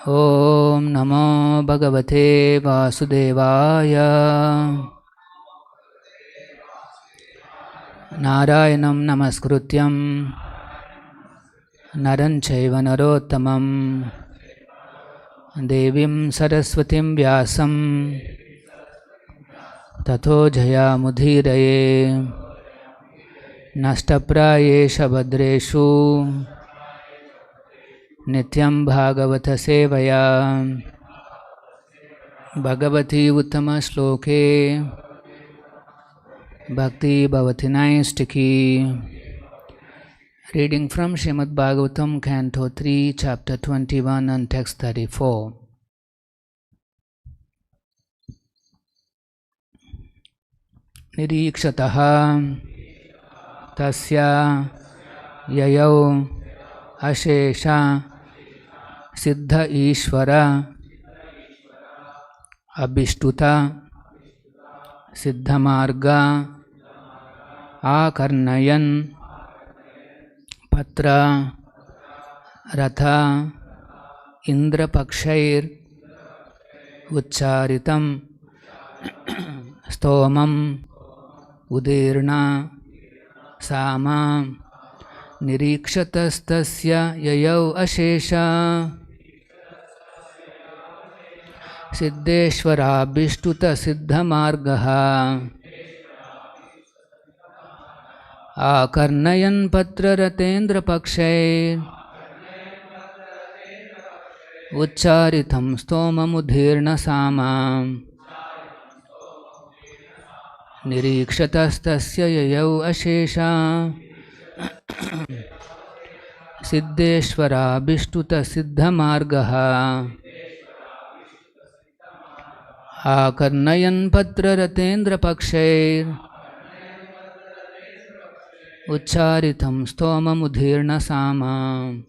Om Namo Bhagavate Vasudevaya. Narayanam Namaskrutyam Naran Chaiva Narottamam Devim Saraswatim Vyasam Tato Jayamudhiraye Nashtaprayesha Bhadreshu Nityam Bhagavata Sevaya Bhagavati Uttama Shloke Bhakti Bhavati Naistiki. Reading from Srimad Bhagavatam, Canto 3, Chapter 21 and Text 34. Nirikshataha tasya yayau ashesha siddha ishvara abhishtuta siddha marga akarnayan patra ratha indra pakshair ucharitam stomam udirna Sāma Nirikshatastasya yayau ashesha Siddheshvara bhishtuta siddha margaha Akarnayan patra ratendra pakshay Ucharitam stomamudhirna Sāma Nirikshatastasya yayau ashesha Siddheshvara bhishtuta siddha margaha Akarnayan patra ratendra pakshair Ucharitam stomamudhirna Sāma.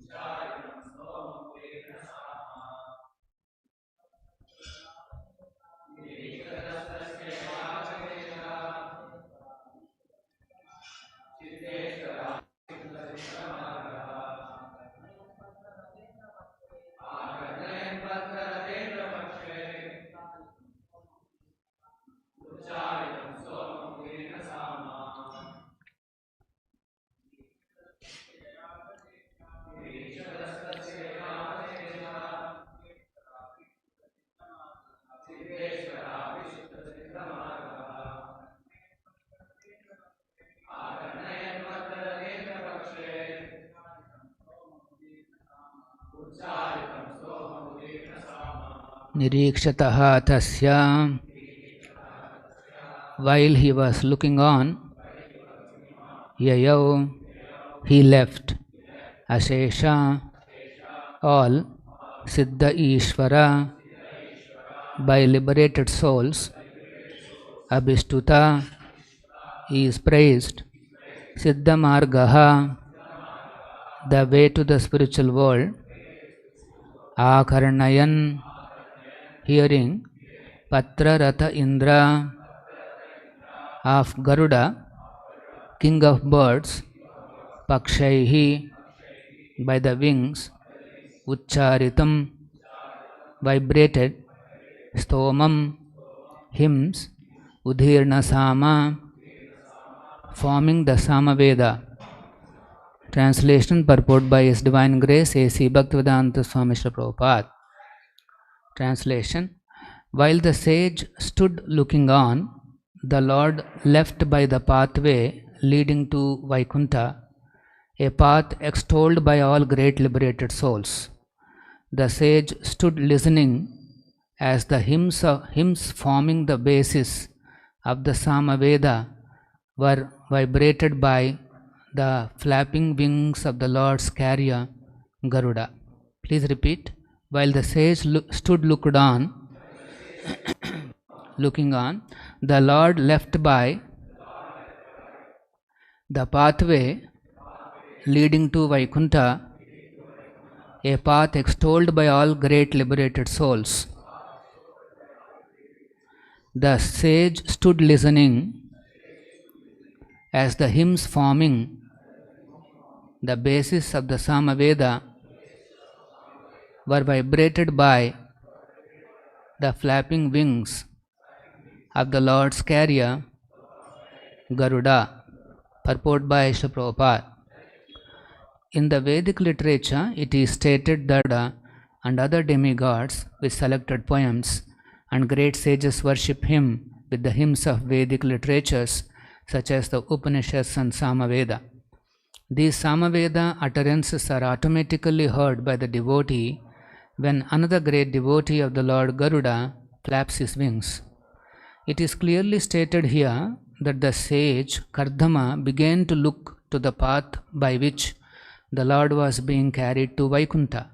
Nirikshataha tasya. While he was looking on, yayau, he left, ashesha, all, siddha ishvara, by liberated souls, abhishtuta, he is praised, siddha margaha, the way to the spiritual world, akarnayan, hearing, patra ratha indra, of Garuda, king of birds, pakshaihi, by the wings, ucharitam, vibrated, stomam, hymns, udhirna Sāma, forming the Sāma Veda. Translation purport by His Divine Grace A.C. Bhaktivedanta Swamy Srila Prabhupada. Translation. While the sage stood looking on, the Lord left by the pathway leading to Vaikuṇṭha, a path extolled by all great liberated souls. The sage stood listening as the hymns forming the basis of the Sāma Veda were vibrated by the flapping wings of the Lord's carrier, Garuda. Please repeat. While the sage stood looking on, the Lord left by the pathway leading to Vaikuṇṭha, a path extolled by all great liberated souls. The sage stood listening as the hymns forming the basis of the Sāma Veda were vibrated by the flapping wings of the Lord's carrier, Garuda. Purport by Srila Prabhupada. In the Vedic literature, it is stated that Garuda and other demigods with selected poems and great sages worship him with the hymns of Vedic literatures such as the Upanishads and Sāma Veda. These Sāma Veda utterances are automatically heard by the devotee when another great devotee of the Lord Garuda flaps his wings. It is clearly stated here that the sage Kardama began to look to the path by which the Lord was being carried to Vaikuṇṭha.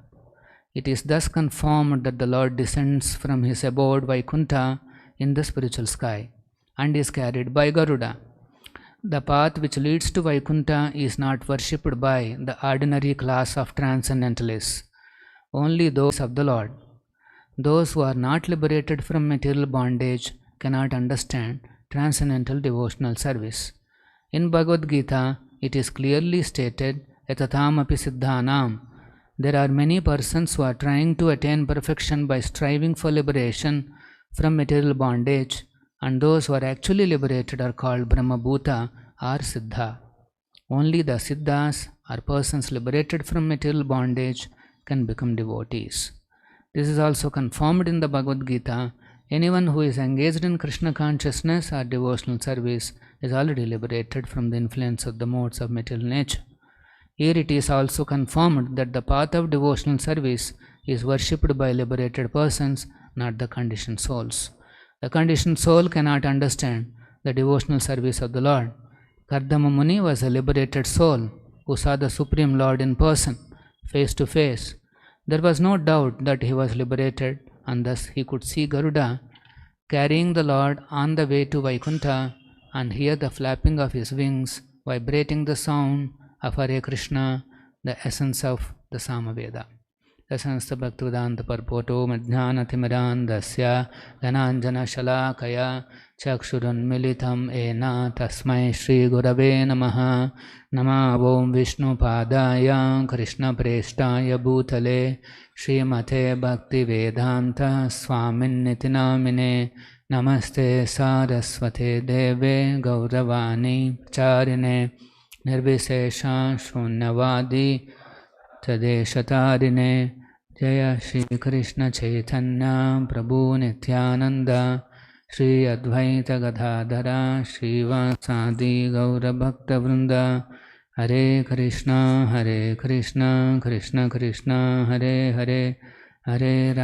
It is thus confirmed that the Lord descends from his abode Vaikuṇṭha in the spiritual sky and is carried by Garuda. The path which leads to Vaikuṇṭha is not worshipped by the ordinary class of transcendentalists, only those of the Lord. Those who are not liberated from material bondage cannot understand transcendental devotional service. In Bhagavad Gita, it is clearly stated, Etathamapi siddhanam. There are many persons who are trying to attain perfection by striving for liberation from material bondage, and those who are actually liberated are called Brahmabhuta or Siddha. Only the Siddhas or persons liberated from material bondage can become devotees. This is also confirmed in the Bhagavad Gita. Anyone who is engaged in Krishna consciousness or devotional service is already liberated from the influence of the modes of material nature. Here it is also confirmed that the path of devotional service is worshipped by liberated persons, not the conditioned souls. The conditioned soul cannot understand the devotional service of the Lord. Kardama Muni was a liberated soul who saw the Supreme Lord in person, face to face. There was no doubt that he was liberated, and thus he could see Garuda carrying the Lord on the way to Vaikuṇṭha and hear the flapping of his wings, vibrating the sound of Hare Krishna, the essence of the Sāma Veda. Dasansta Bhaktivedanta Parpoto Madhyana Timiran Dasya Gananjana Shalakaya Chakshurun Militam Ena Tasmai Shri Gurave Namaha Nama Om Vishnu Padaya Krishna Preshtaya Bhutale Srimate Bhakti Vedanta Swamin Nitinamine Namaste Saraswate Deve Gauravani Charine Nirvisesha Shunyavadi Tadeshatarine Jaya Shri Krishna Chaitanya Prabhu Nityananda Shri Advaita Gadadhara Shri Vasadi Gaura Bhakta Vrinda Hare Krishna Krishna Krishna Hare Hare Hare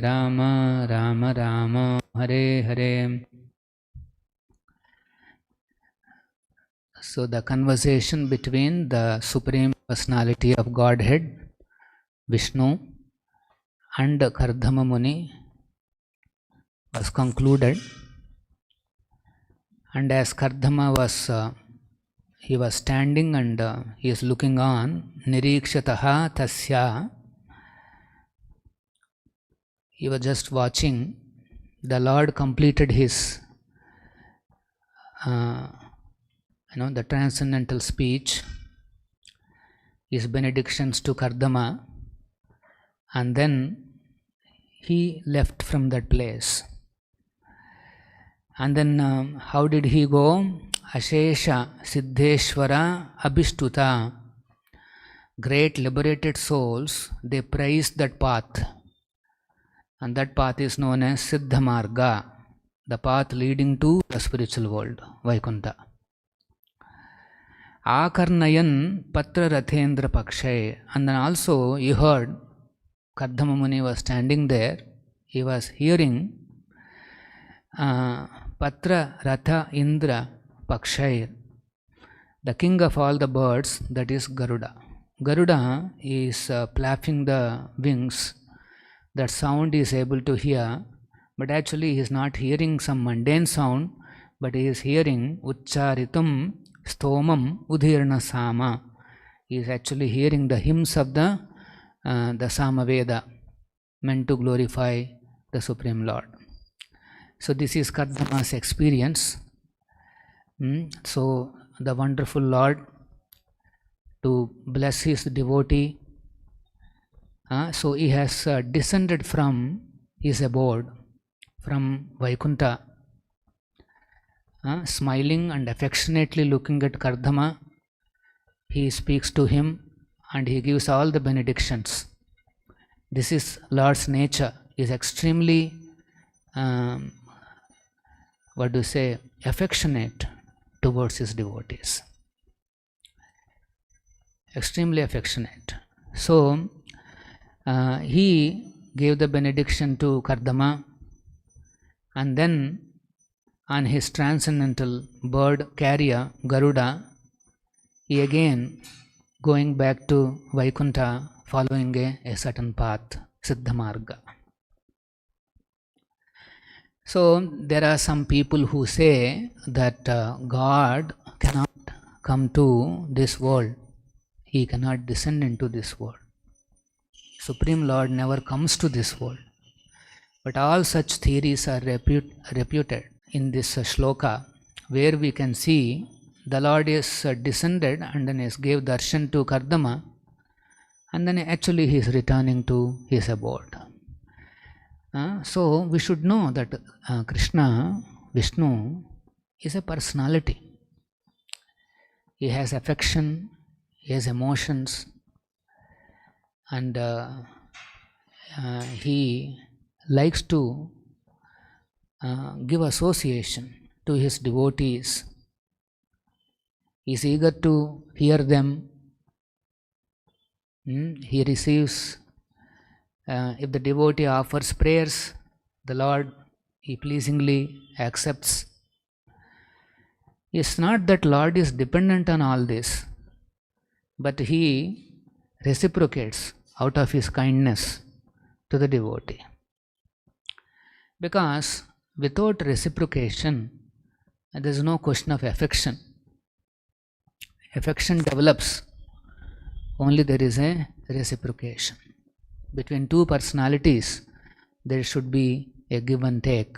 Rama Rama Rama Hare Hare. So the conversation between the Supreme Personality of Godhead, Vishnu, and Kardama Muni was concluded. And as Kardama was, he was standing and he is looking on, Nirikshataha Tasya, he was just watching. The Lord completed his the transcendental speech, his benedictions to Kardama, and then he left from that place. And then how did he go? Ashesha Siddheshwara Abhishtuta. Great liberated souls, they praise that path. And that path is known as Siddha Marga, the path leading to the spiritual world, Vaikuṇṭha. Akarnayan Patra Rathendra Pakshay. And then also you heard Kardama Muni was standing there. He was hearing Patra Ratha Indra Pakshay, the king of all the birds, that is Garuda. Garuda is flapping the wings. That sound is able to hear, but actually he is not hearing some mundane sound, but he is hearing Uchcharitum Stomam Udhirna Sāma. He is actually hearing the hymns of the Sāma Veda, meant to glorify the Supreme Lord. So this is Kardama's experience. So the wonderful Lord, to bless his devotee, So he has descended from his abode, from Vaikuṇṭha, smiling and affectionately looking at Kardama. He speaks to him and he gives all the benedictions. This is Lord's nature. He is extremely, affectionate towards his devotees. Extremely affectionate. So, he gave the benediction to Kardama, and then on his transcendental bird carrier, Garuda, he again going back to Vaikuṇṭha, following a certain path, Siddha Marga. So there are some people who say that God cannot come to this world. He cannot descend into this world. Supreme Lord never comes to this world. But all such theories are refuted in this shloka, where we can see the Lord is descended and then is gave darshan to Kardama, and then actually he is returning to his abode. So we should know that Krishna, Vishnu, is a personality. He has affection, he has emotions, and he likes to give association to his devotees. He is eager to hear them. He receives, if the devotee offers prayers, the Lord, he pleasingly accepts. It's not that Lord is dependent on all this, but he reciprocates out of his kindness to the devotee. Because without reciprocation, there is no question of affection. Affection develops only there is a reciprocation. Between two personalities, there should be a give and take.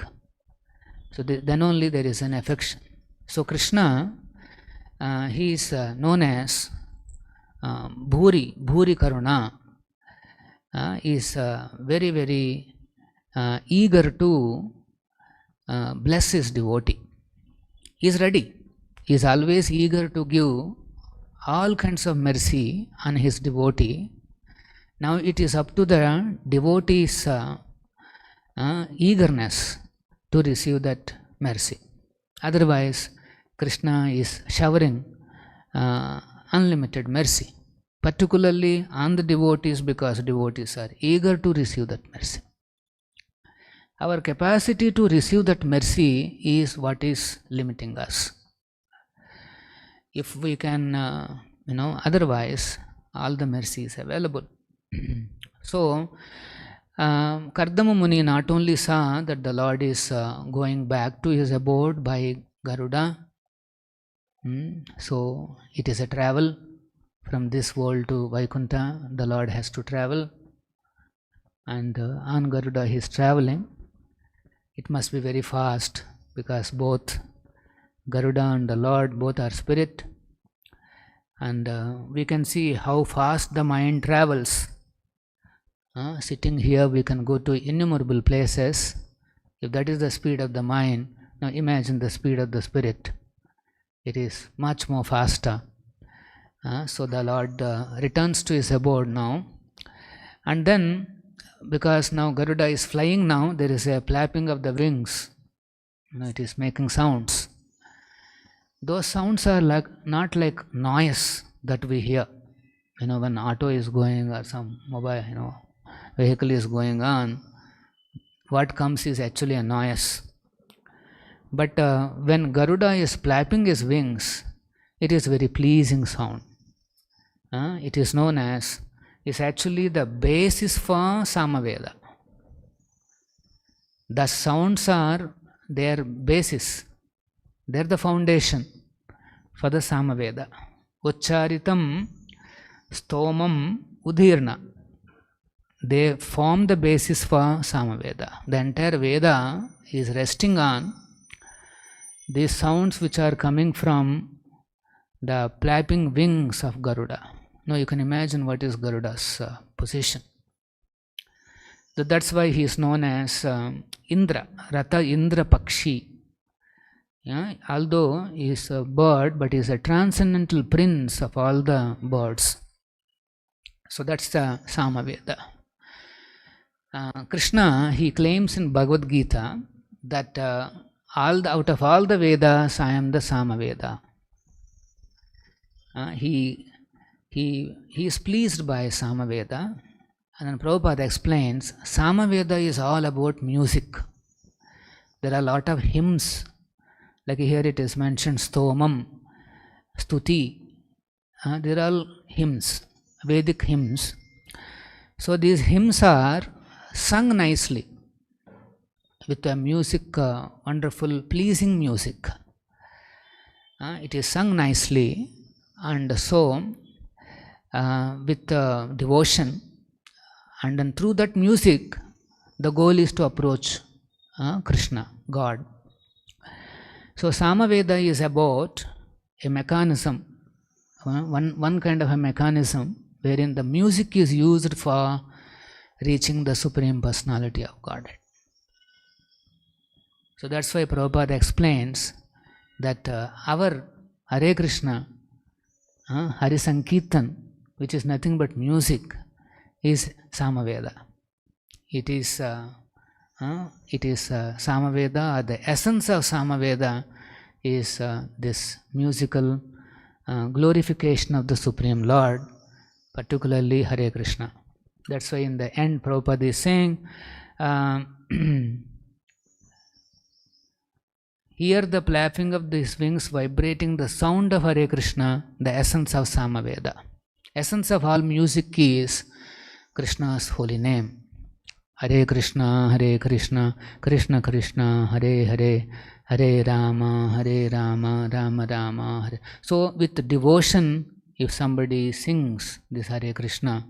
So then only there is an affection. So Krishna, he is known as Bhuri Karuna, is very, very eager to bless his devotee. He is ready. He is always eager to give all kinds of mercy on his devotee. Now it is up to the devotee's eagerness to receive that mercy. Otherwise, Krishna is showering unlimited mercy, particularly on the devotees, because devotees are eager to receive that mercy. Our capacity to receive that mercy is what is limiting us. If we can, otherwise all the mercy is available. So, Kardama Muni not only saw that the Lord is going back to his abode by Garuda, so it is a travel from this world to Vaikuṇṭha. The Lord has to travel, and on Garuda he is traveling. It must be very fast, because both Garuda and the Lord, both are spirit, and we can see how fast the mind travels. Sitting here, we can go to innumerable places. If that is the speed of the mind, now imagine the speed of the spirit. It is much more faster. So the Lord returns to his abode now, and then, because now Garuda is flying now, there is a flapping of the wings. It is making sounds. Those sounds are not like noise that we hear. When auto is going or some mobile, vehicle is going on, what comes is actually a noise. But when Garuda is flapping his wings, it is very pleasing sound. It is known as, is actually the basis for Sāma Veda. The sounds are their basis. They are the foundation for the Sāma Veda. Uchcharitam stomam udhirna. They form the basis for Sāma Veda. The entire Veda is resting on these sounds which are coming from the flapping wings of Garuda. Now you can imagine what is Garuda's position. So that's why he is known as Indra, Rata Indra Pakshi. Yeah, although he is a bird, but he is a transcendental prince of all the birds. So that's the Sāma Veda. Krishna, he claims in Bhagavad Gita that out of all the Vedas, I am the Sāma Veda. He is pleased by Sāma Veda, and then Prabhupada explains Sāma Veda is all about music. There are a lot of hymns, like here it is mentioned Stomam, Stuti. They are all hymns, Vedic hymns. So these hymns are sung nicely with the music, wonderful, pleasing music. It is sung nicely, and so with devotion, and then through that music, the goal is to approach Krishna, God. So Sāma Veda is about a mechanism, one kind of a mechanism wherein the music is used for reaching the Supreme Personality of Godhead. So that's why Prabhupada explains that our Hare Krishna, Hari Sankirtan, which is nothing but music, is Sāma Veda. It is Sāma Veda, or the essence of Sāma Veda is this musical glorification of the Supreme Lord, particularly Hare Krishna. That's why in the end Prabhupada is saying, hear the flapping of these wings vibrating the sound of Hare Krishna, the essence of Sāma Veda. Essence of all music is Krishna's holy name. Hare Krishna, Krishna Krishna, Hare Hare, Hare Rama, Rama Rama, Hare. So with devotion, if somebody sings this Hare Krishna,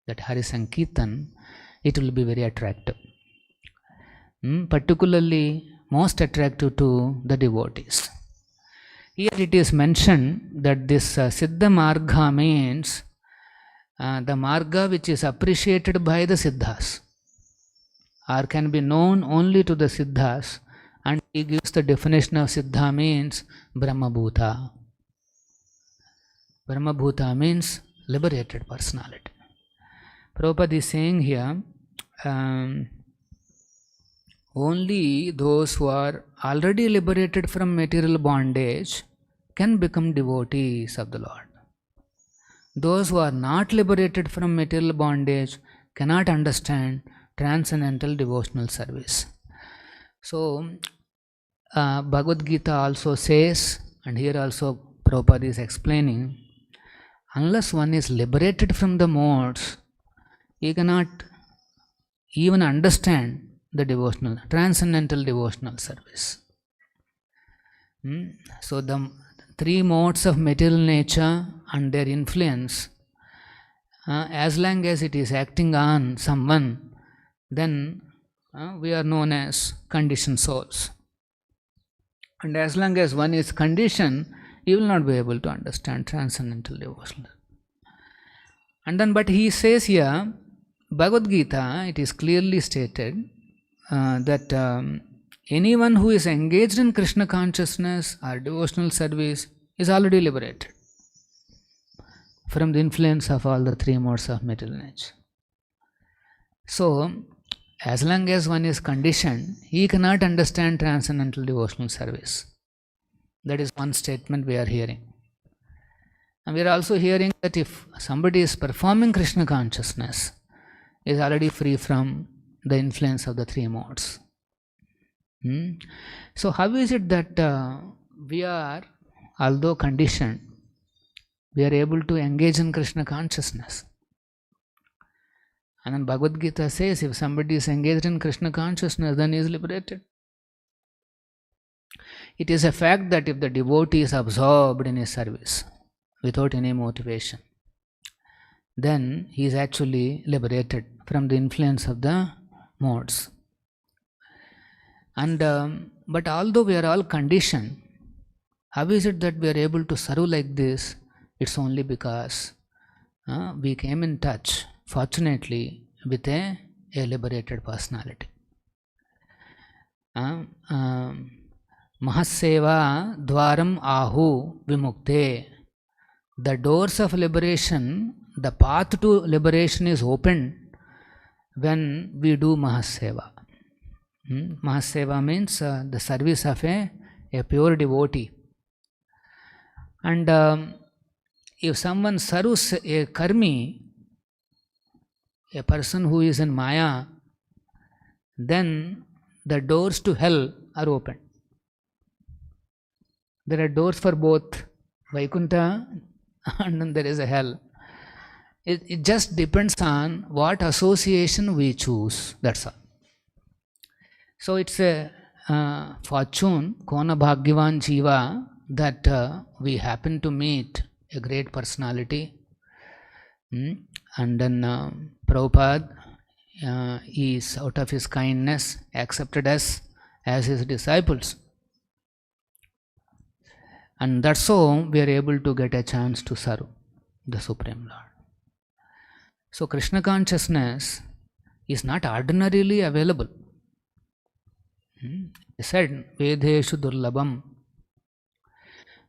that Hari Sankirtan, it will be very attractive. Particularly most attractive to the devotees. Here it is mentioned that this Siddha Marga means the Marga which is appreciated by the Siddhas, or can be known only to the Siddhas, and he gives the definition of Siddha means Brahmabhuta. Brahmabhuta means liberated personality. Prabhupada is saying here, only those who are already liberated from material bondage can become devotees of the Lord. Those who are not liberated from material bondage cannot understand transcendental devotional service. So, Bhagavad Gita also says, and here also Prabhupada is explaining, unless one is liberated from the modes, he cannot even understand the devotional, transcendental devotional service. So the three modes of material nature and their influence, as long as it is acting on someone, then we are known as conditioned souls. And as long as one is conditioned, he will not be able to understand transcendental devotional. And then, but he says here, Bhagavad Gita, it is clearly stated that anyone who is engaged in Krishna consciousness or devotional service is already liberated from the influence of all the three modes of material nature. So, as long as one is conditioned, he cannot understand transcendental devotional service. That is one statement we are hearing. And we are also hearing that if somebody is performing Krishna consciousness, is already free from the influence of the three modes. So how is it that we are, although conditioned, we are able to engage in Krishna consciousness? And then Bhagavad Gita says, if somebody is engaged in Krishna consciousness, then he is liberated. It is a fact that if the devotee is absorbed in his service without any motivation, then he is actually liberated from the influence of the modes. And but although we are all conditioned, how is it that we are able to serve like this? It's only because we came in touch, fortunately, with a a liberated personality. Mahaseva dvaram ahu vimukte. The doors of liberation, the path to liberation is opened when we do Mahaseva. Mahaseva means the service of a pure devotee. And if someone serves a karmi, a person who is in Maya, then the doors to hell are open. There are doors for both Vaikuṇṭha and then there is a hell. It just depends on what association we choose, that's all. So it's a fortune, Kona Bhagyavan Jiva, that we happen to meet a great personality. And then Prabhupada is, out of his kindness, accepted us as his disciples. And that's how we are able to get a chance to serve the Supreme Lord. So Krishna consciousness is not ordinarily available. He said, Vedeshu Durlabham.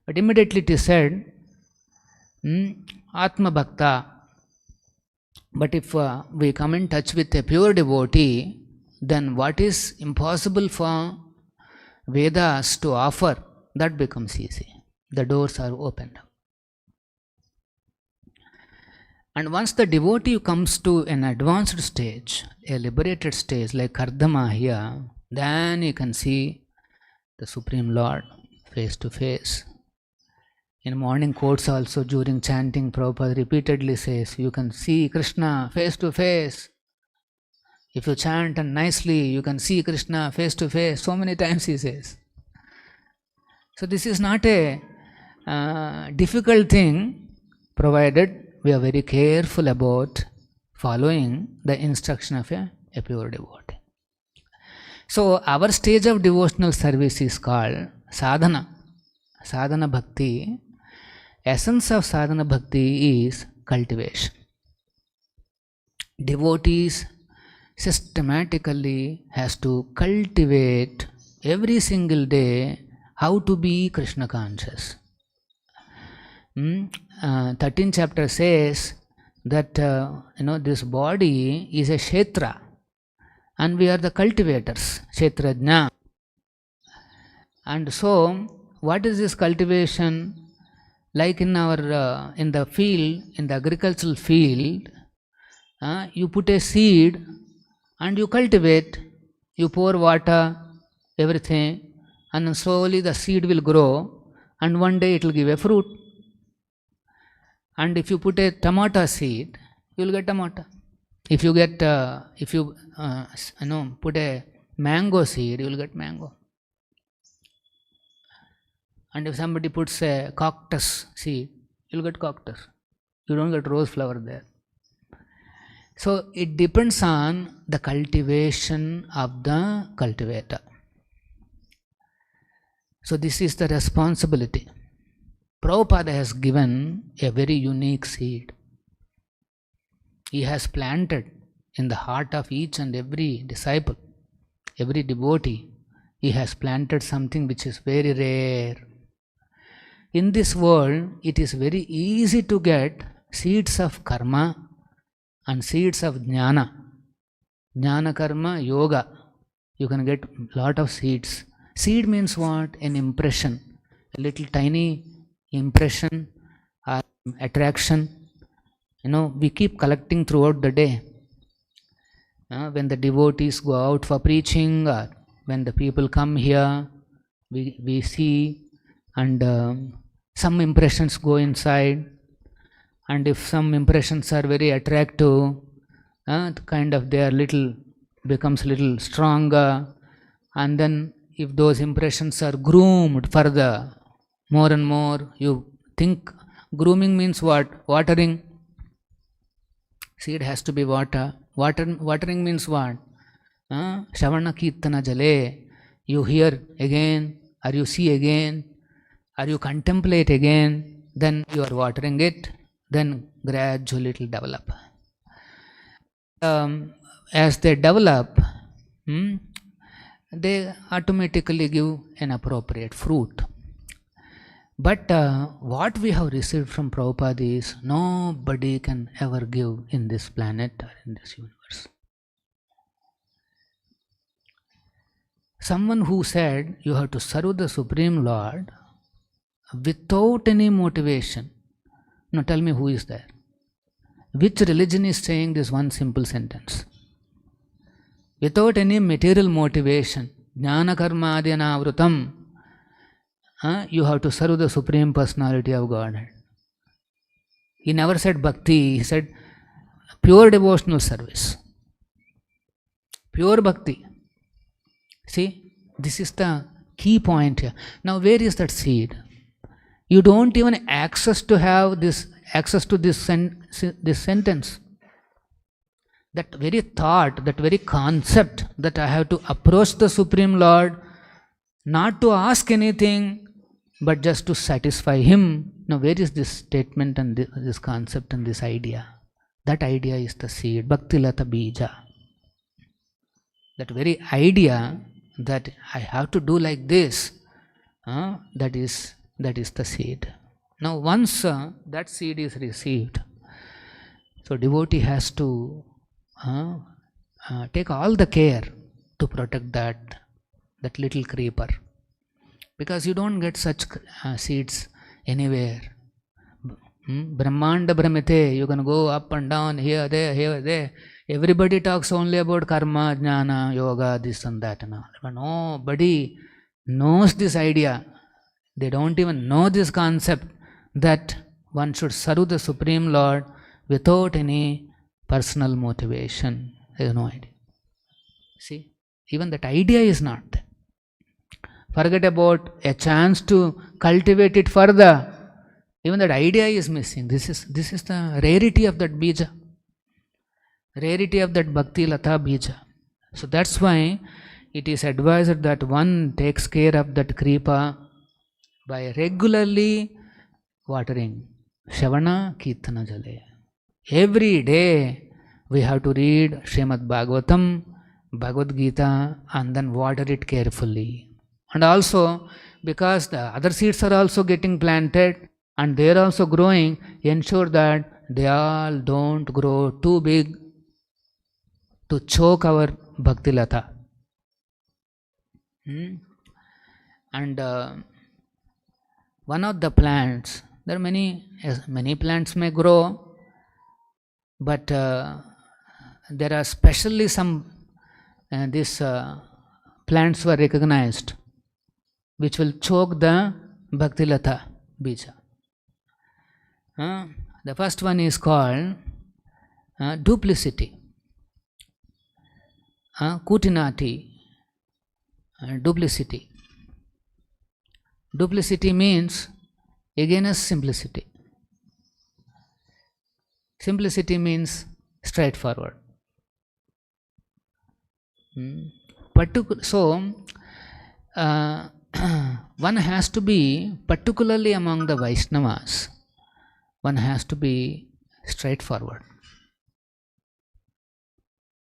But immediately it is said, Atma Bhakta. But if we come in touch with a pure devotee, then what is impossible for Vedas to offer, that becomes easy. The doors are opened. And once the devotee comes to an advanced stage, a liberated stage like Kardama here, then you can see the Supreme Lord face to face. In morning quotes also, during chanting, Prabhupada repeatedly says, you can see Krishna face to face. If you chant and nicely, you can see Krishna face to face. So many times he says. So this is not a difficult thing, provided we are very careful about following the instruction of a pure devotee. So our stage of devotional service is called sadhana. Sadhana bhakti. Essence of sadhana bhakti is cultivation. Devotees systematically has to cultivate every single day how to be Krishna conscious. 13th chapter says that this body is a kshetra and we are the cultivators, kshetrajna. And so what is this cultivation? Like in our in the field, in the agricultural field, you put a seed and you cultivate, you pour water, everything, and then slowly the seed will grow and one day it will give a fruit. And if you put a tomato seed, you will get tomato. If you get put a mango seed, you will get mango. And if somebody puts a cactus seed, you will get cactus. You don't get rose flower there. So it depends on the cultivation of the cultivator. So this is the responsibility. Prabhupada has given a very unique seed. He has planted in the heart of each and every disciple, every devotee. He has planted something which is very rare. In this world, it is very easy to get seeds of karma and seeds of jnana. Jnana, karma, yoga. You can get lot of seeds. Seed means what? An impression. A little tiny impression or attraction. We keep collecting throughout the day. When the devotees go out for preaching or when the people come here, we see, and some impressions go inside, and if some impressions are very attractive, kind of they are becomes little stronger, and then if those impressions are groomed further, more and more, you think grooming means what? Watering. Seed has to be watering means what? Shavana Kirtana Jale. You hear again, or you see again, or you contemplate again, then you are watering it, then gradually it will develop. as they develop, they automatically give an appropriate fruit. But what we have received from Prabhupada is nobody can ever give in this planet or in this universe. Someone who said you have to serve the Supreme Lord without any motivation. Now tell me, who is there? Which religion is saying this one simple sentence? Without any material motivation, jnana karma adhyana vrutam, you have to serve the Supreme Personality of Godhead. He never said bhakti, he said pure devotional service. Pure bhakti. See, this is the key point here. Now where is that seed? You don't even access to this sentence. That very thought, that very concept that I have to approach the Supreme Lord, not to ask anything, but just to satisfy Him. Now where is this statement and this concept and this idea? That idea is the seed, Bhakti Lata Bija. That very idea that I have to do like this, that is the seed. Now once that seed is received, so devotee has to take all the care to protect that little creeper, because you don't get such seeds anywhere. Brahmanda Brahmite, you can go up and down, here, there. Everybody talks only about karma, jnana, yoga, this and that and all. But nobody knows this idea. They don't even know this concept that one should serve the Supreme Lord without any personal motivation. There is no idea. See, even that idea is not there. Forget about a chance to cultivate it further. Even that idea is missing. This is the rarity of that bija. Rarity of that Bhakti Lata Bija. So that's why it is advised that one takes care of that kripa by regularly watering. Shavana Kirtana Jale. Every day we have to read Srimad Bhagavatam, Bhagavad Gita, and then water it carefully. And also, because the other seeds are also getting planted and they are also growing, ensure that they all don't grow too big to choke our Bhakti Lata. And one of the plants, there are many plants may grow, but there are specially some these plants were recognized which will choke the Bhakti Lata Bija. The first one is called duplicity. Kutinati, duplicity. Duplicity means against simplicity. Simplicity means straightforward. So, one has to be, particularly among the Vaishnavas, one has to be straightforward.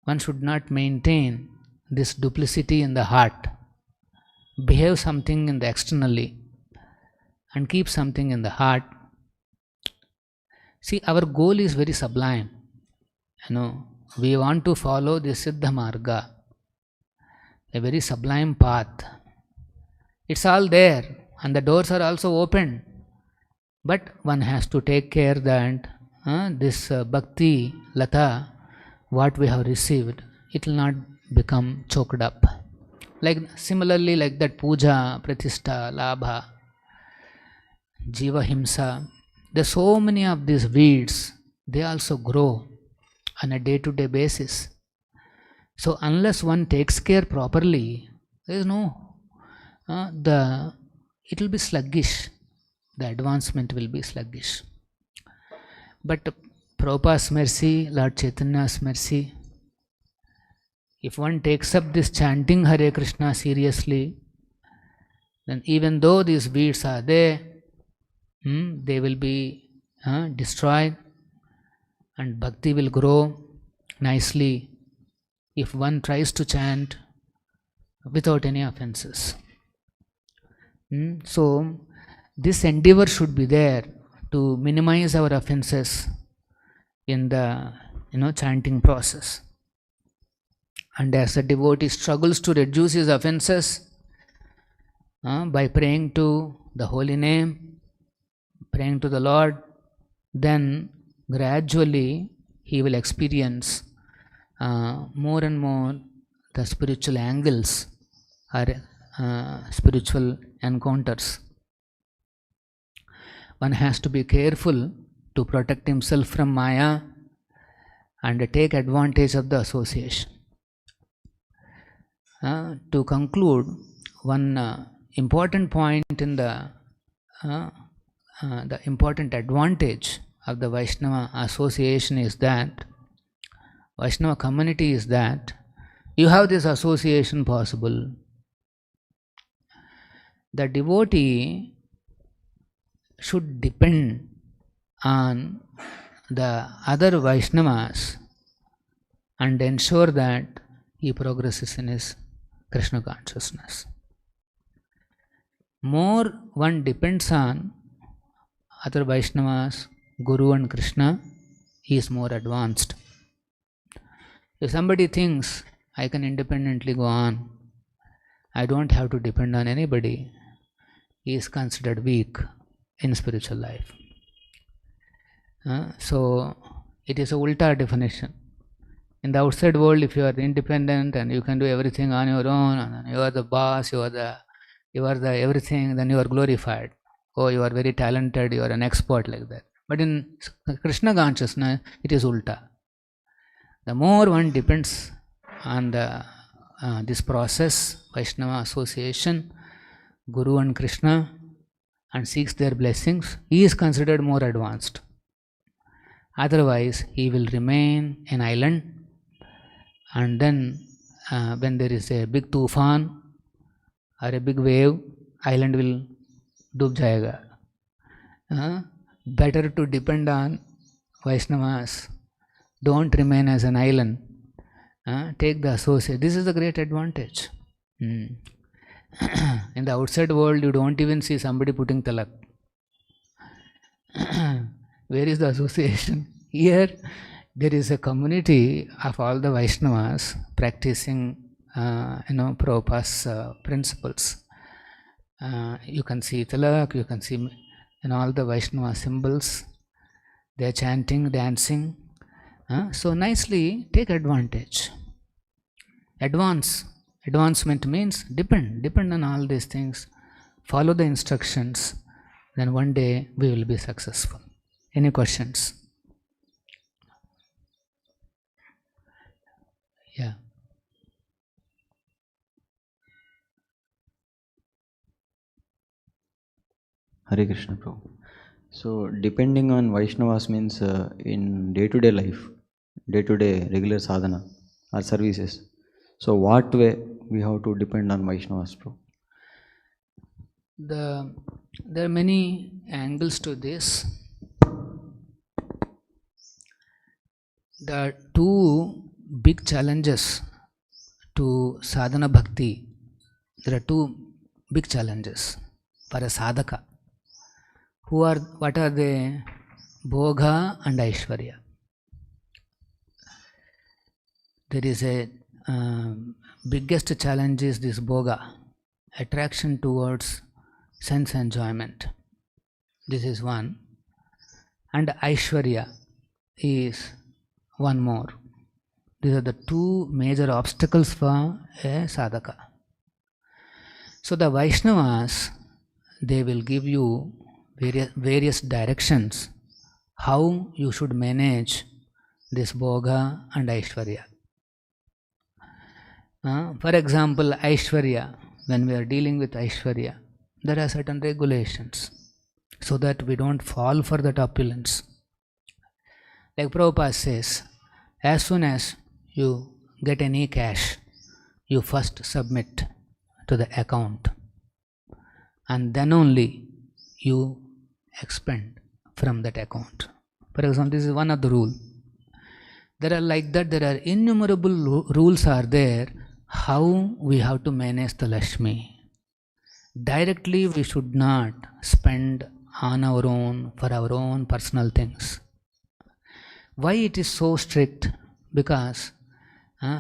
One should not maintain this duplicity in the heart, behave something in the externally and keep something in the heart. See, our goal is very sublime. We want to follow the Siddha Marga, a very sublime path. It's all there and the doors are also open. But one has to take care that this Bhakti Lata, what we have received, it will not become choked up. Similarly, like that puja, pratishta, labha, jiva himsa, there are so many of these weeds, they also grow on a day-to-day basis. So unless one takes care properly, there is no, it will be sluggish. The advancement will be sluggish. But Prabhupada's mercy, Lord Chaitanya's mercy, if one takes up this chanting Hare Krishna seriously, then even though these weeds are there, they will be destroyed and bhakti will grow nicely if one tries to chant without any offenses. So this endeavor should be there to minimize our offenses in the chanting process. And as a devotee struggles to reduce his offenses by praying to the holy name, praying to the Lord, then gradually he will experience more and more the spiritual angles or spiritual encounters. One has to be careful to protect himself from Maya and take advantage of the association. To conclude, one important point in the important advantage of the Vaishnava association is that, Vaishnava community is that, you have this association possible. The devotee should depend on the other Vaishnavas and ensure that he progresses in his Krishna consciousness. More one depends on other Vaishnavas, Guru and Krishna, he is more advanced. If somebody thinks, I can independently go on, I don't have to depend on anybody, he is considered weak in spiritual life. So it is a ulta definition. In the outside world, if you are independent and you can do everything on your own, and you are the boss, you are the everything, then you are glorified. Oh, you are very talented, you are an expert, like that. But in Krishna consciousness, it is ulta. The more one depends on the this process, Vaishnava association, Guru and Krishna, and seeks their blessings, he is considered more advanced. Otherwise, he will remain an island, and then when there is a big tufan or a big wave, island will doob jayega. Better to depend on Vaishnavas. Don't remain as an island. Take the associate. This is the great advantage. In the outside world, you don't even see somebody putting talak. Where is the association? Here, there is a community of all the Vaishnavas practicing, Prabhupada's principles. You can see talak, you can see all the Vaishnava symbols. They are chanting, dancing. So nicely take advantage. Advancement means depend on all these things. Follow the instructions. Then one day we will be successful. Any questions? Yeah. Hare Krishna Prabhu. So depending on Vaishnavas means in day-to-day life, day-to-day regular sadhana or services. So what way we have to depend on Vaishnavas, Prabhu? There are many angles to this. There are two big challenges to sadhana bhakti. There are two big challenges for a sadhaka. What are they? Bhoga and Aishwarya. There is a biggest challenge is this bhoga, attraction towards sense enjoyment. This is one. And Aishwarya is one more. These are the two major obstacles for a sadhaka. So the Vaishnavas, they will give you various directions how you should manage this bhoga and Aishwarya. For example, Aishwarya, when we are dealing with Aishwarya, there are certain regulations so that we don't fall for that opulence. Like Prabhupada says, as soon as you get any cash, you first submit to the account and then only you expend from that account. For example, this is one of the rules. There are like that, there are innumerable rules are there how we have to manage the Lakshmi. Directly we should not spend on our own for our own personal things. Why it is so strict? Because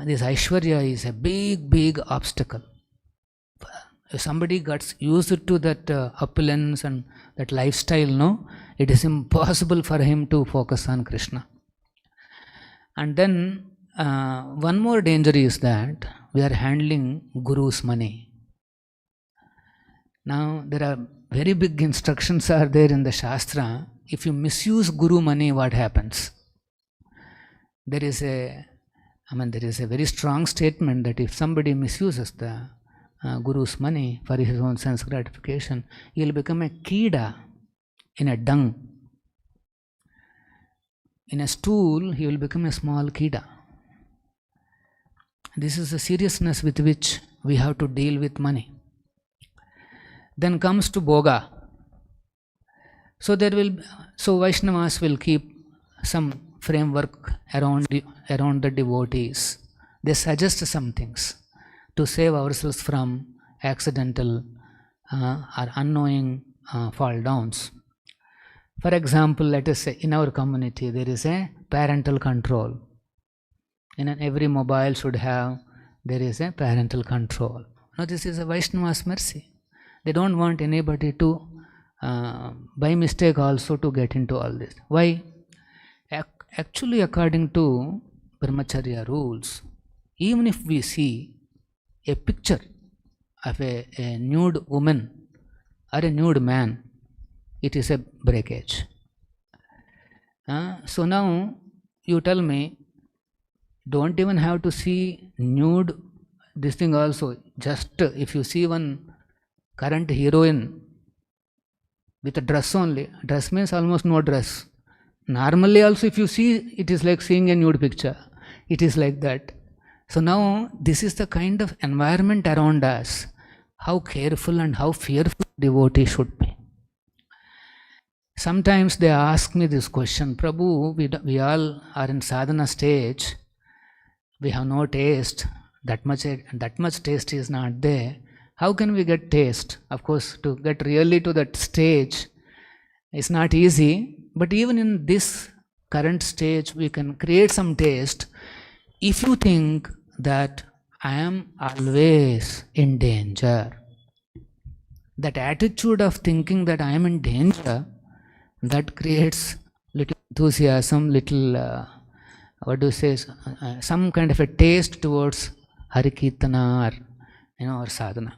this Aishwarya is a big obstacle. If somebody gets used to that opulence and that lifestyle, no, it is impossible for him to focus on Krishna. And then one more danger is that we are handling Guru's money. Now there are very big instructions are there in the Shastra. If you misuse Guru money, what happens? There is a very strong statement that if somebody misuses the Guru's money for his own sense gratification, he will become a kida in a dung. In a stool, he will become a small kida. This is the seriousness with which we have to deal with money. Then comes to Bhoga. So Vaishnavas will keep some framework around the devotees. They suggest some things to save ourselves from accidental or unknowing fall downs. For example, let us say in our community there is a parental control. In every mobile should have, there is a parental control. Now this is a Vaishnava's mercy. They don't want anybody to, by mistake also, to get into all this. Why? Actually, according to Brahmacharya rules, even if we see a picture of a nude woman or a nude man, it is a breakage. So now you tell me, don't even have to see nude this thing also. Just if you see one current heroine with a dress only, dress means almost no dress. Normally also if you see, it is like seeing a nude picture. It is like that. So now this is the kind of environment around us. How careful and how fearful devotee should be. Sometimes they ask me this question, Prabhu, we all are in sadhana stage. We have no taste. That much taste is not there. How can we get taste? Of course, to get really to that stage is not easy. But even in this current stage, we can create some taste if you think that I am always in danger. That attitude of thinking that I am in danger, that creates little enthusiasm, little, some kind of a taste towards Harikirtana or sadhana.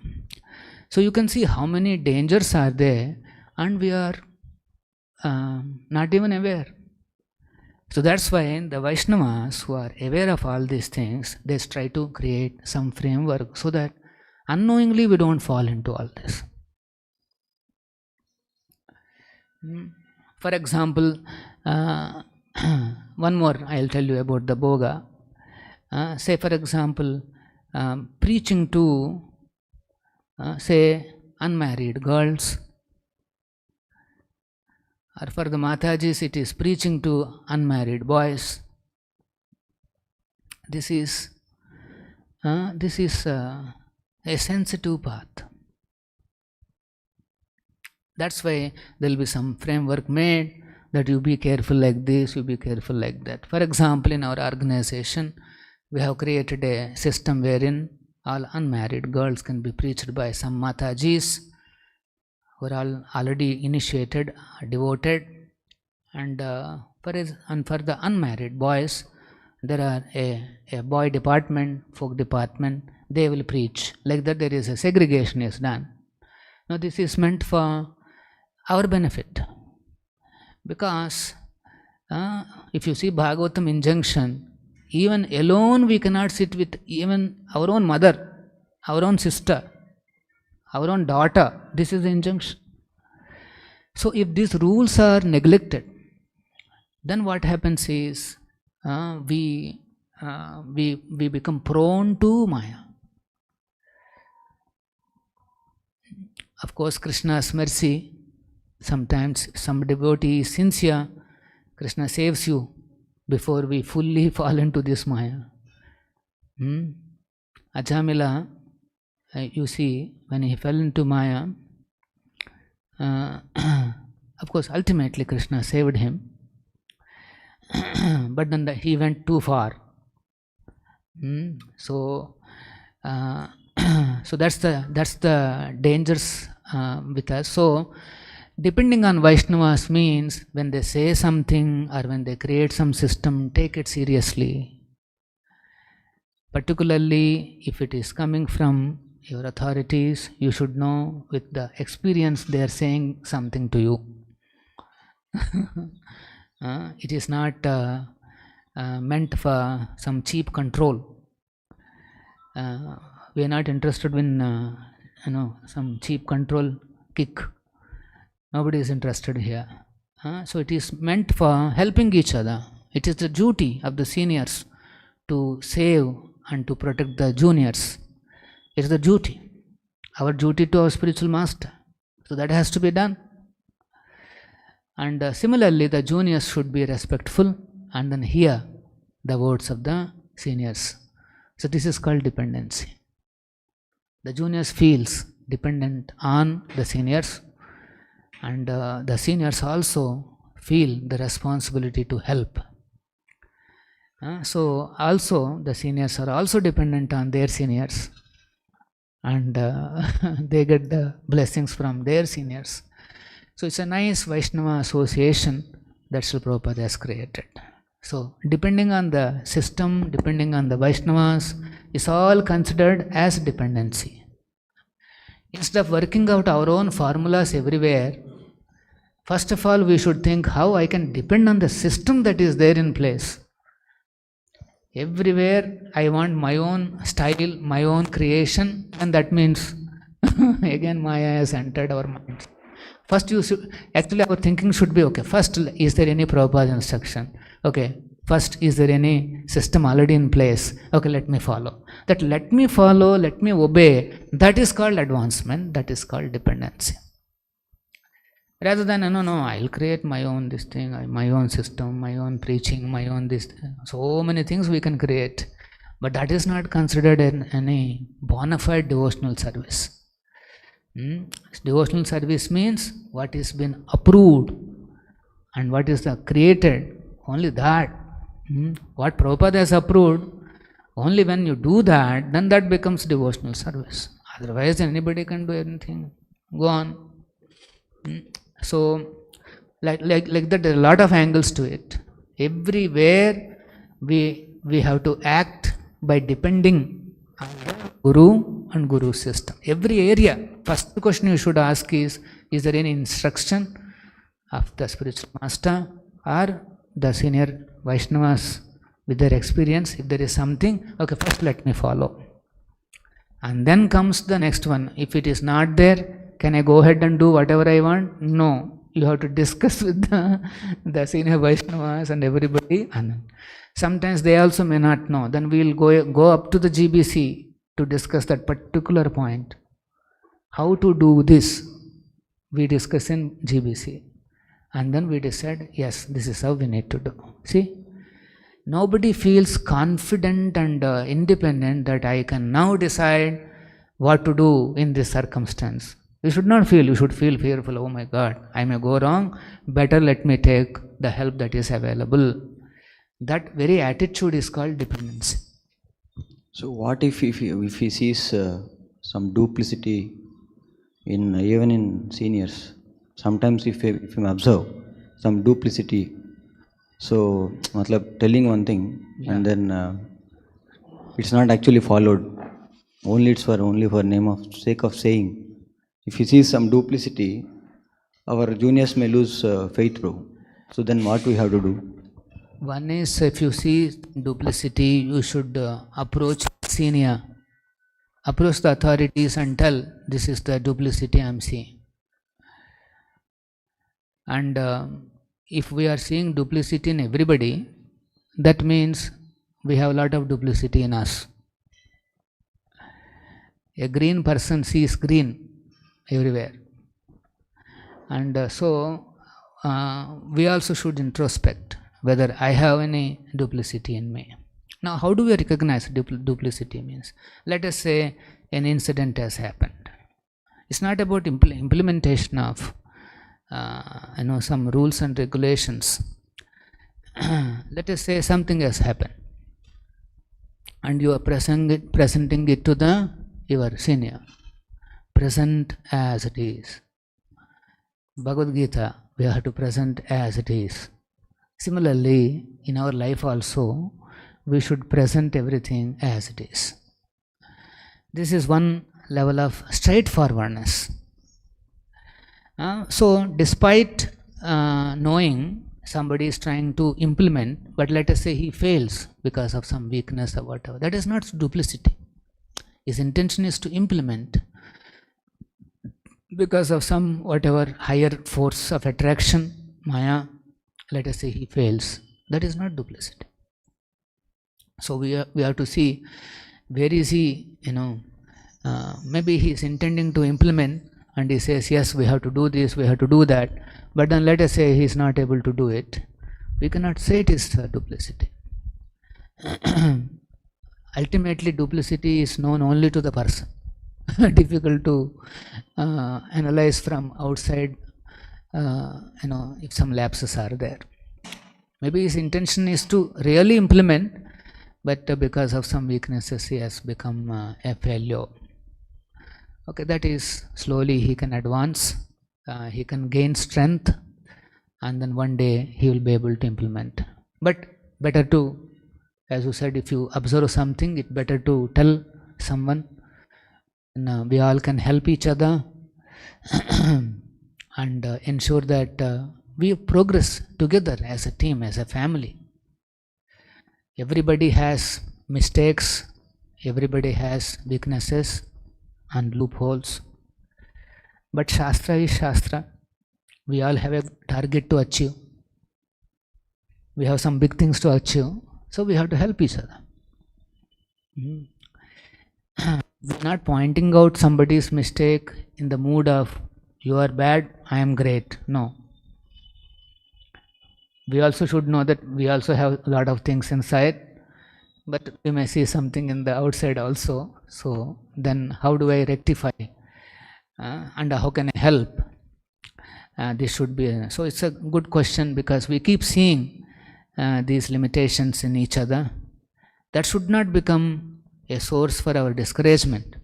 So you can see how many dangers are there and we are not even aware. So that's why the Vaishnavas who are aware of all these things, they try to create some framework so that unknowingly we don't fall into all this. For example, one more I'll tell you about the Bhoga. Say for example, preaching to say unmarried girls, or for the Matajis it is preaching to unmarried boys. This is a sensitive path. That's why there will be some framework made that you be careful like this, you be careful like that. For example, in our organization, we have created a system wherein all unmarried girls can be preached by some Matajis who are all already initiated, devoted, and for the unmarried boys, there are a boy department, folk department, they will preach. Like that there is a segregation is done. Now this is meant for our benefit, because if you see Bhagavatam injunction, even alone we cannot sit with even our own mother, our own sister, our own daughter. This is the injunction. So if these rules are neglected, then what happens is we become prone to Maya. Of course, Krishna's mercy, sometimes some devotee is sincere, Krishna saves you before we fully fall into this Maya. Ajamila, you see, when he fell into Maya, of course, ultimately Krishna saved him, but then he went too far. So that's the dangers with us. So depending on Vaishnavas means when they say something or when they create some system, take it seriously. Particularly if it is coming from your authorities, you should know with the experience they are saying something to you. It is not meant for some cheap control. We are not interested in some cheap control kick. Nobody is interested here. So it is meant for helping each other. It is the duty of the seniors to save and to protect the juniors. It is the duty, our duty to our spiritual master. So that has to be done. And similarly, the juniors should be respectful and then hear the words of the seniors. So this is called dependency. The juniors feels dependent on the seniors, and the seniors also feel the responsibility to help. So also the seniors are also dependent on their seniors, and they get the blessings from their seniors. So it's a nice Vaishnava association that Srila Prabhupada has created. So depending on the system, depending on the Vaishnavas, is all considered as dependency. Instead of working out our own formulas everywhere, first of all we should think how I can depend on the system that is there in place. Everywhere I want my own style, my own creation, and that means again Maya has entered our minds. First you should, actually our thinking should be, okay, first is there any Prabhupada instruction? Okay, first is there any system already in place? Okay, let me follow. That let me follow, let me obey, that is called advancement, that is called dependency. Rather than, no, I'll create my own this thing, my own system, my own preaching, my own this, so many things we can create. But that is not considered any bona fide devotional service. Devotional service means what is been approved and what is the created, only that. What Prabhupada has approved, only when you do that, then that becomes devotional service. Otherwise anybody can do anything. Go on. So like that, there are a lot of angles to it. Everywhere we have to act by depending on the Guru and Guru system. Every area. First question you should ask is there any instruction of the spiritual master or the senior Vaishnavas with their experience? If there is something, okay, first let me follow. And then comes the next one. If it is not there, can I go ahead and do whatever I want? No. You have to discuss with the senior Vaishnavas and everybody. And sometimes they also may not know. Then we will go up to the GBC to discuss that particular point. How to do this, we discuss in GBC. And then we decide, yes, this is how we need to do. See? Nobody feels confident and independent that I can now decide what to do in this circumstance. You should not feel, you should feel fearful, oh my God, I may go wrong, better let me take the help that is available. That very attitude is called dependency. So what if he sees some duplicity even in seniors? Sometimes if you observe some duplicity, so telling one thing and then it's not actually followed, only it's only for sake of saying. If you see some duplicity, our juniors may lose faith, bro. So then what we have to do? One is, if you see duplicity, you should approach senior, approach the authorities and tell, this is the duplicity I am seeing. And if we are seeing duplicity in everybody, that means we have a lot of duplicity in us. A green person sees green everywhere. And so we also should introspect. whether I have any duplicity in me. Now, how do we recognize duplicity means? Let us say an incident has happened. It's not about implementation of some rules and regulations. Let us say something has happened, and you are presenting it to your senior. Present as it is. Bhagavad Gita, we have to present as it is. Similarly, in our life also, we should present everything as it is. This is one level of straightforwardness. So, despite knowing somebody is trying to implement, but let us say he fails because of some weakness or whatever, that is not duplicity. His intention is to implement. Because of some whatever higher force of attraction, Maya, let us say he fails. That is not duplicity. So we have to see where is he, maybe he is intending to implement and he says, yes, we have to do this, we have to do that. But then let us say he is not able to do it. We cannot say it is duplicity. Ultimately, duplicity is known only to the person. Difficult to analyze from outside, if some lapses are there. Maybe his intention is to really implement, but because of some weaknesses he has become a failure. Okay, that is slowly he can advance, he can gain strength, and then one day he will be able to implement. But better to, as you said, if you observe something, it's better to tell someone. We all can help each other and ensure that we progress together as a team, as a family. Everybody has mistakes, everybody has weaknesses and loopholes. But Shastra is Shastra. We all have a target to achieve. We have some big things to achieve, so we have to help each other. We're not pointing out somebody's mistake in the mood of, you are bad, I am great. No. We also should know that we also have a lot of things inside, but we may see something in the outside also. So then how do I rectify? And how can I help? This should be, so it's a good question, because we keep seeing these limitations in each other. That should not become a source for our discouragement.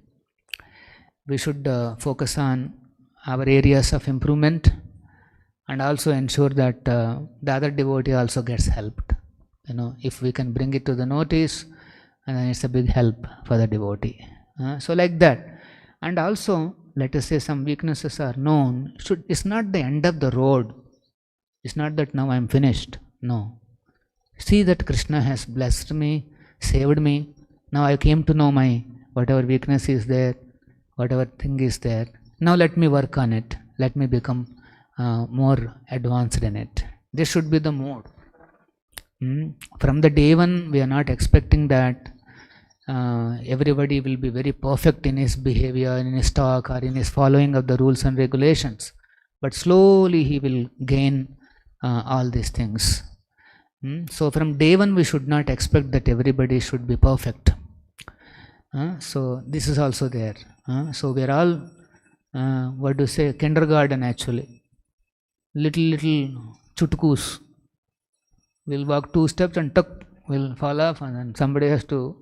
We should focus on our areas of improvement and also ensure that the other devotee also gets helped. If we can bring it to the notice, and then it's a big help for the devotee. So like that. And also, let us say some weaknesses are known. It's not the end of the road. It's not that now I am finished. No. See that Krishna has blessed me, saved me. Now I came to know my whatever weakness is there, whatever thing is there. Now let me work on it. Let me become more advanced in it. This should be the mode. From the day one, we are not expecting that everybody will be very perfect in his behavior, in his talk, or in his following of the rules and regulations. But slowly he will gain all these things. So from day one, we should not expect that everybody should be perfect. So this is also there. So we are all, what do you say, kindergarten actually. Little chutkus. We'll walk 2 steps and tuck, will fall off, and then somebody has to,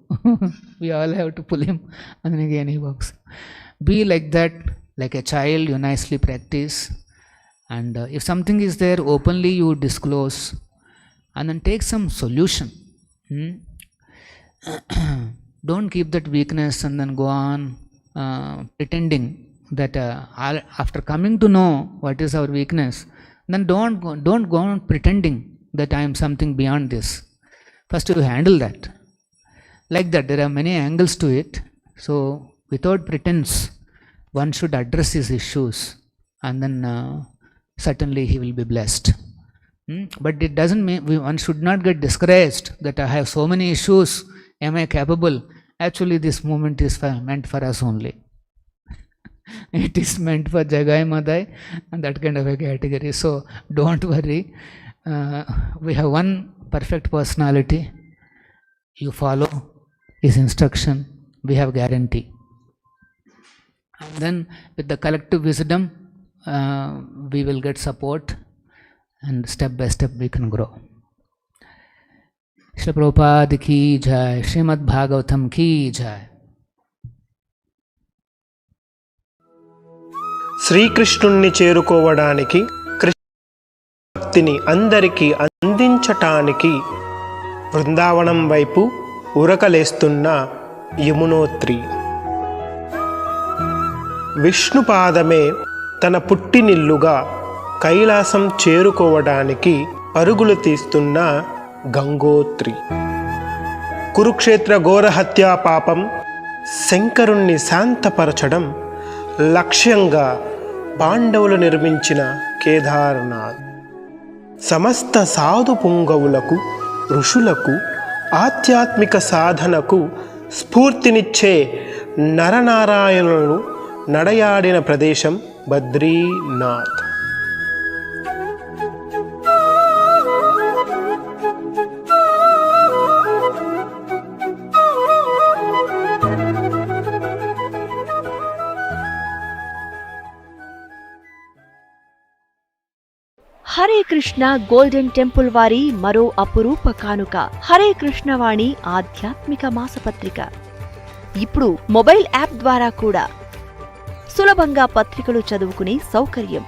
we all have to pull him, and then again he walks. Be like that, like a child, you nicely practice. And if something is there, openly you disclose. And then take some solution. Don't keep that weakness and then go on pretending that after coming to know what is our weakness, then don't go on pretending that I am something beyond this. First you handle that. Like that, there are many angles to it. So without pretense, one should address his issues, and then certainly he will be blessed. But it doesn't mean one should not get discouraged that I have so many issues, am I capable? Actually, this movement is meant for us only. It is meant for Jagai Madai and that kind of a category. So don't worry. we have one perfect personality. You follow his instruction, we have guarantee. And then with the collective wisdom, we will get support, and step by step we can grow. Shri Prabhupada ki jai, Srimad Bhagavatam ki jai. శ్రీకృష్ణుణ్ణి చేరుకోవడానికి, భక్తిని అందరికీ అందించటానికి బృందావనం వైపు ఉరకలేస్తున్న యమునోత్రి. విష్ణుపాదమే తన పుట్టినిల్లుగా కైలాసం చేరుకోవడానికి పరుగులు తీస్తున్న గంగోత్రి. కురుక్షేత్ర ఘోర హత్యా పాపం శంకరుణ్ణి శాంతపరచడం లక్ష్యంగా పాండవులు నిర్మించిన కేదార్నాథ్. సమస్త సాధు పుంగవులకు, ఋషులకు, ఆధ్యాత్మిక సాధనకు స్ఫూర్తినిచ్చే నరనారాయణులను నడయాడిన ప్రదేశం బద్రీనాథ్. హరే కృష్ణ గోల్డెన్ టెంపుల్ వారి మరో అపురూప కానుక హరే కృష్ణవాణి ఆధ్యాత్మిక మాసపత్రిక. ఇప్పుడు మొబైల్ యాప్ ద్వారా కూడా సులభంగా పత్రికలు చదువుకునే సౌకర్యం,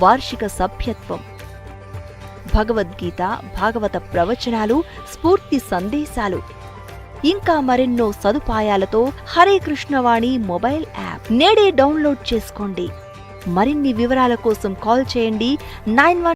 వార్షిక సభ్యత్వం, భగవద్గీత, భాగవత ప్రవచనాలు, స్ఫూర్తి సందేశాలు, ఇంకా మరెన్నో సదుపాయాలతో హరే కృష్ణవాణి మొబైల్ యాప్ నేడే డౌన్లోడ్ చేసుకోండి. మరిన్ని వివరాల కోసం కాల్ చేయండి 91